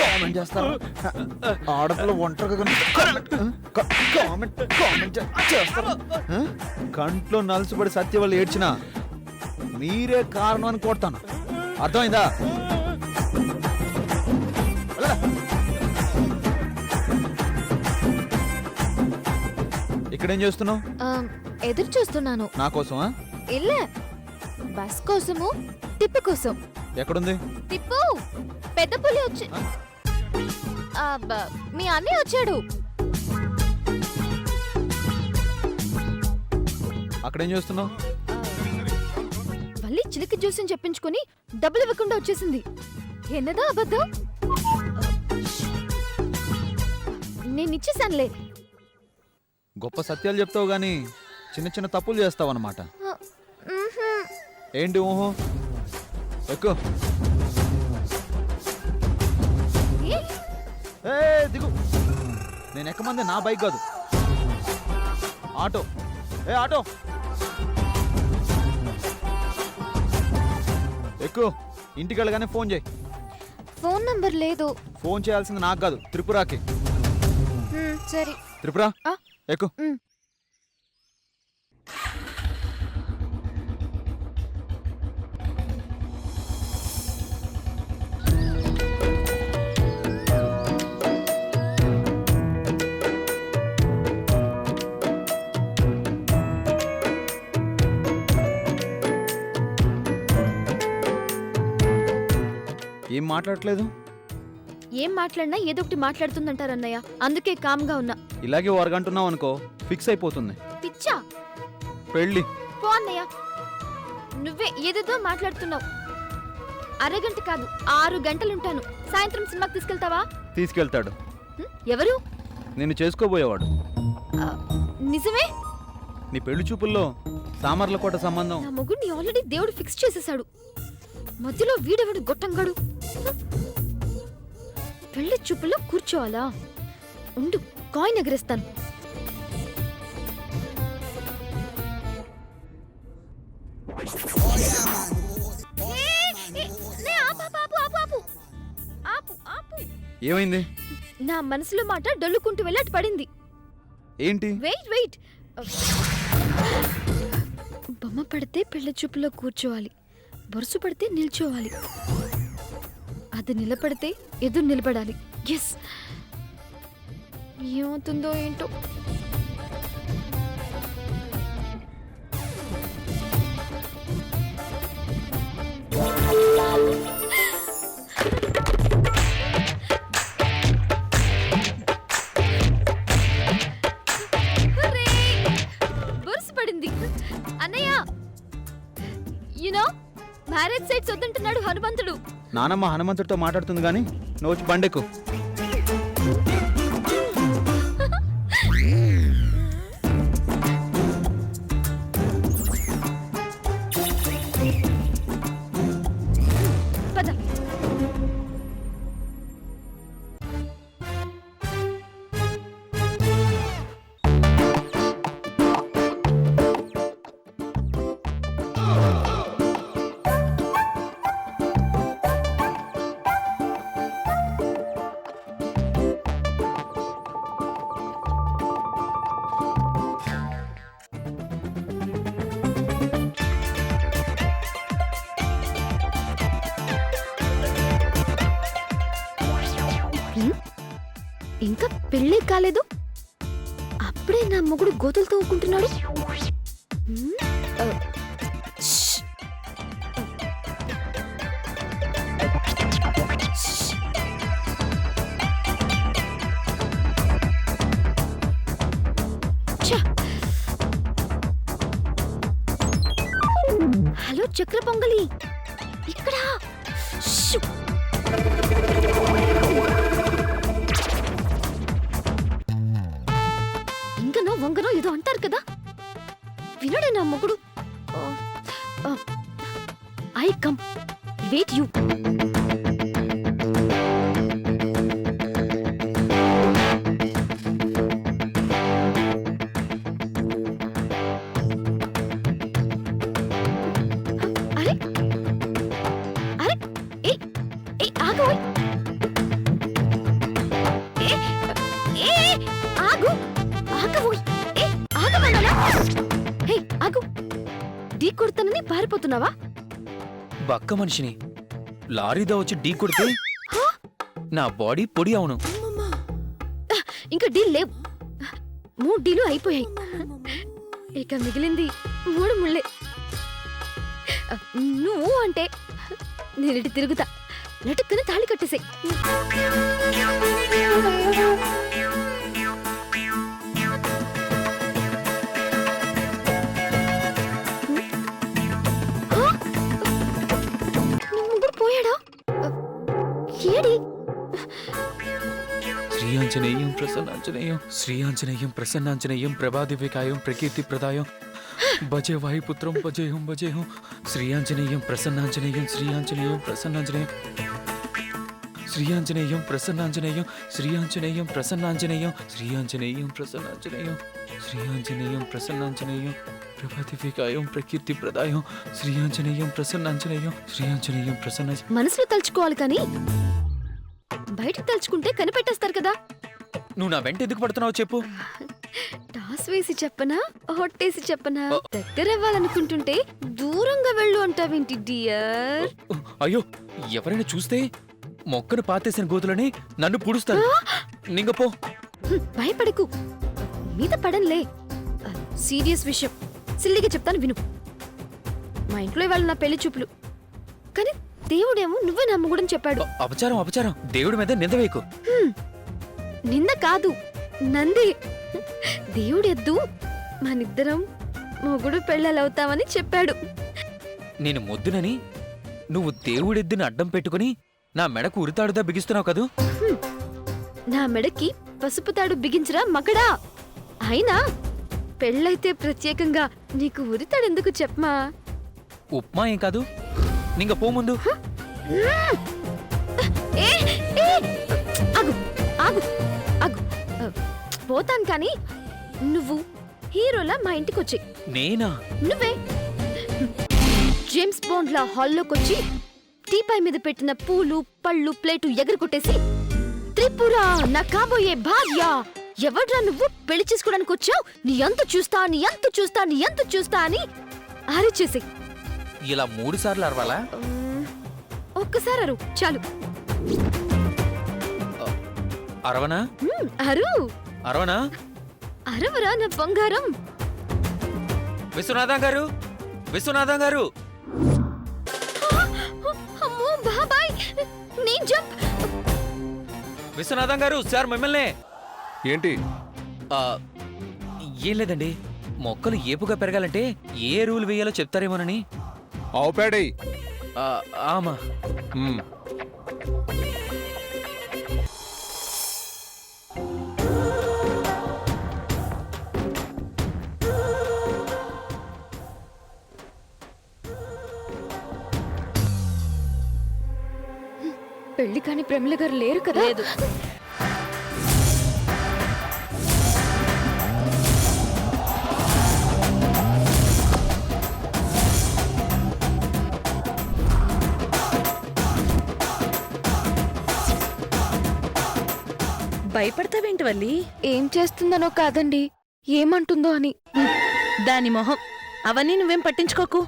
Comment చేస్తారు. ఆడపిల్ల ఒంటరిగా కామెంట్ చేస్తారు. కంట్లో నలుసుపడి సత్య వాళ్ళు ఏడ్చినా మీరే కారణం అని కొడతాను. అర్థమైందా? ఇక్కడేం చేస్తున్నావు? ఎదురు చూస్తున్నాను. నా కోసమా? ఇల్లే బస్ కోసము, తిప్పు కోసం. ఎక్కడుంది తిప్పు? పెద్ద పులి వచ్చి మీ అన్నయ్య వచ్చాడు. అక్కడేం చేస్తున్నావు? మళ్ళీ చిలికి జ్యూస్ అని చెప్పించుకుని డబ్బులు ఇవ్వకుండా వచ్చేసింది. ఎన్నదా అబద్ధం? నేను ఇచ్చేసానులే. గొప్ప సత్యాలు చెప్తావు గానీ చిన్న చిన్న తప్పులు చేస్తావు అన్నమాట. ఏంటి ఊహో? ఎక్కు. దిగు. నేను ఎక్కమంది నా బైక్ కాదు, ఆటో. ఆటో ఎక్కు. ఇంటికి వెళ్ళగానే ఫోన్ చేయి. ఫోన్ నంబర్ లేదు. ఫోన్ చేయాల్సింది నాకు కాదు, త్రిపురాకి. సరే. త్రిపుర ఎక్కు. ఏం మాట్లాడట్లేదు? ఏం మాట్లాడినా ఏదో ఒకటి మాట్లాడుతుందంటారు అన్నయ్య, అందుకే కామ్గా ఉన్నా. ఇలాగే వరగంటున్నావు అనుకో ఫిక్స్ అయిపోతుంది. పిచ్చా? పెళ్ళి. పో అన్నయ్య, నువ్వే ఏదేదో మాట్లాడుతున్నావు. అరగంట కాదు 6 గంటలుంటాను. సాయంత్రం సినిమాకి తీసుకెళ్తావా? తీసుకెళ్తాడు. ఎవరు? నిన్ను చేసుకోబోయేవాడు. నిజమే? నీ పెళ్లి చూపుల్లో సామర్లకోట సంబంధం. నా మొగుడిని ఆల్రెడీ దేవుడు ఫిక్స్ చేసేశాడు. మధ్యలో వీడెవడు గొట్టంగాడు. పెళ్లి చూపుల్లో కూర్చోవాలా? ఉండు, కాయిన్ ఎగరేస్తాను. ఏమైంది? నా మనసులో మాట డొల్లుకుంటూ వెళ్ళి అటు పడింది. ఏంటి? వెయిట్. బొమ్మ పడితే పెళ్లి చూపుల్లో కూర్చోవాలి, బొరుసు పడితే నిల్చోవాలి, అది నిలబడితే ఎదురు నిలబడాలి. ఎస్, ఏమవుతుందో ఏంటో. బొరుసు పడింది. అన్నయ్య, యునో మ్యారేజ్ సైట్స్ వద్దంటున్నాడు హనుమంతుడు. నానమ్మ హనుమంతుడితో మాట్లాడుతుంది గాని నువ్వు వచ్చి బండెక్కు. పద. ఇంకా పెళ్ళే కాలేదు, అప్పుడే నా మొగుడు గోతులు తవ్వుకుంటున్నాడు. హలో చక్ర పొంగలి, ఇక్కడ. ఇంకనో వంగనో ఏదో అంటారు కదా, వినడే నా మొగుడు. I come, wait you. అరే అరే, ఏ ఆగోయ్. ఆగు. ఢీ కొడతానని పారిపోతున్నావా? బక్క మనిషిని లారీతో వచ్చి ఢీ కొడితే నా బాడీ పొడి అవును. ఇంకా డీల్ లేవు. 3 డీలు అయిపోయాయి. ఇక మిగిలింది 3 ముళ్ళే. నువ్వు అంటే నేనిటి తిరుగుతా. లటుక్కుని తాళి కట్టేసాయి. ముగ్గురు పోయాడా? ఏడి? శ్రీయాంజనేయం ప్రసన్నాంజనేయం శ్రీయాంజనేయం ప్రసన్నాంజనేయం ప్రభాదివ్యకాయం ప్రకీర్తి ప్రదాయం భజే వాయుపుత్రం భజేహం భజేహం శ్రీయాంజనేయం ప్రసన్నాంజనేయం శ్రీయాంజనేయం ప్రసన్నాంజనేయం శ్రీయాంజనేయం ప్రసన్నాంజనేయం శ్రీయాంజనేయం ప్రసన్నాంజనేయం శ్రీయాంజనేయం ప్రసన్నాంజనేయం శ్రీయాంజనేయం ప్రసన్నాంజనేయం ప్రభాదివ్యకాయం ప్రకీర్తి ప్రదాయం శ్రీయాంజనేయం ప్రసన్నాంజనేయం శ్రీయాంజనేయం ప్రసన్న. మనసులో తలుచుకోవాలి కానీ బయటకు తలుచుకుంటే కనిపెట్టేస్తారు కదా. నువ్వు నా వెంట ఎందుకు పడుతున్నావు చెప్పు. టాస్ వేసి చెప్పనా హొట్టేసి చెప్పనా? దగ్గరవ్వాలనుకుంటుంటే దూరంగా వెళ్ళు అంటావేంటి డియర్? అయ్యో ఎవరైనా చూస్తే మొక్కను పాతేసిన గోతులని నన్ను పుడుస్తాను. నింగపో. భయపడకు, మీద పడనులే. సీరియస్ విషయం సిల్లిగా చెప్తాను విను. మా ఇంట్లో ఇవాళ నా పెళ్లి చూపులు, కానీ దేవుడేమో నువ్వే నమ్మకూడని చెప్పాడు. అపచారం అపచారం. దేవుడి మీద నింద వేయకు. నింద కాదు, నంది. దేవుడెద్దు మనిద్దరం మొగుడు పెళ్ళాలవుతామని చెప్పాడు. నేను మొద్దునని నువ్వు దేవుడెద్దుని అడ్డం పెట్టుకుని నా మెడకు ఉరితాడుదా బిగిస్తున్నావు కదూ. నా మెడకి పసుపు తాడు బిగించరా మగడా. అయినా పెళ్ళైతే ప్రత్యేకంగా నీకు ఉరితాడెందుకు చెప్పమా? ఉప్మా ఏం కాదు. నింగ పో ముందు. ఆగు ఆగు ఆగు. పోతాను కానీ నువ్వు హీరోలా మా ఇంటికి వచ్చి. నేనా? నువ్వే జేమ్స్ బాండ్ లా హాల్లోకొచ్చి టీపై మీద పెట్టిన పూలు పళ్ళు ప్లేటు ఎగరగొట్టేసి, త్రిపుర నా కాబోయే భార్య, ఎవడ్రా నువ్వు, పెళ్లి చేసుకోవడానికి వచ్చావు, నీ అంతు చూస్తా నీ అంతు చూస్తా నీ అంతు చూస్తా అని అరిచేసి. ఇలా 3 సార్లు అరవాలా? ఒక్కసారి అరు చాలు. అరవనా? అరు అరవనా? అరవరా నా బంగారం. విశ్వనాథం గారు, విశ్వనాథం గారు. అమ్మో బాబాయ్, నీ జంప్. విశ్వనాథం గారు సార్ మిమ్మల్ని. ఏంటి? ఏం లేదండి, మొక్కలు ఏపుగా పెరగాలంటే ఏ ఎరువులు వేయాలో చెప్తారేమోనని. ఆవు పేడై. ఆమా. పెళ్లి కాని ప్రమిళ గారు లేరు కదా? లేదు. భయపడతావేంటి వల్లి? ఏం చేస్తుందనో కాదండి, ఏమంటుందో అని. దాని మొహం. అవన్నీ నువ్వేం పట్టించుకోకు.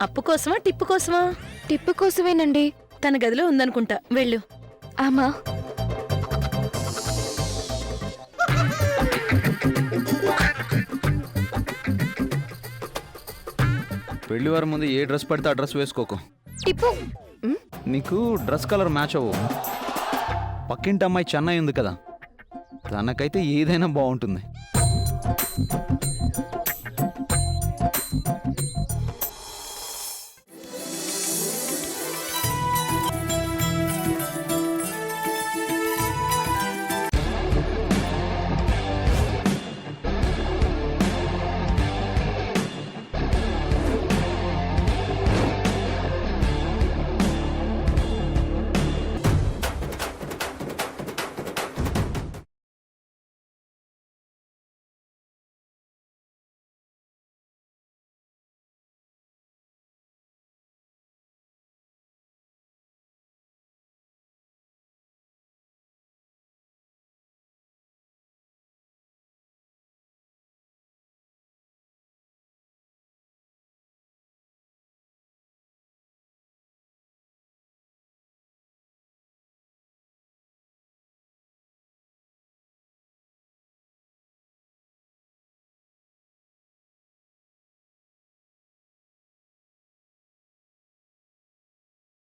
అప్పు కోసమా టిప్పు కోసమా? టిప్పు కోసమేనండి. తన గదిలో ఉందనుకుంటా, వెళ్ళు. ఆమా. పెళ్లి వారి ముందు ఏ డ్రెస్ పడితే ఆ డ్రెస్ వేసుకోకు. టిప్పు. నీకు డ్రెస్ కలర్ మ్యాచ్ అవ్వు. పక్కింటి అమ్మాయి చెన్నై ఉంది కదా, తనకైతే ఏదైనా బాగుంటుంది.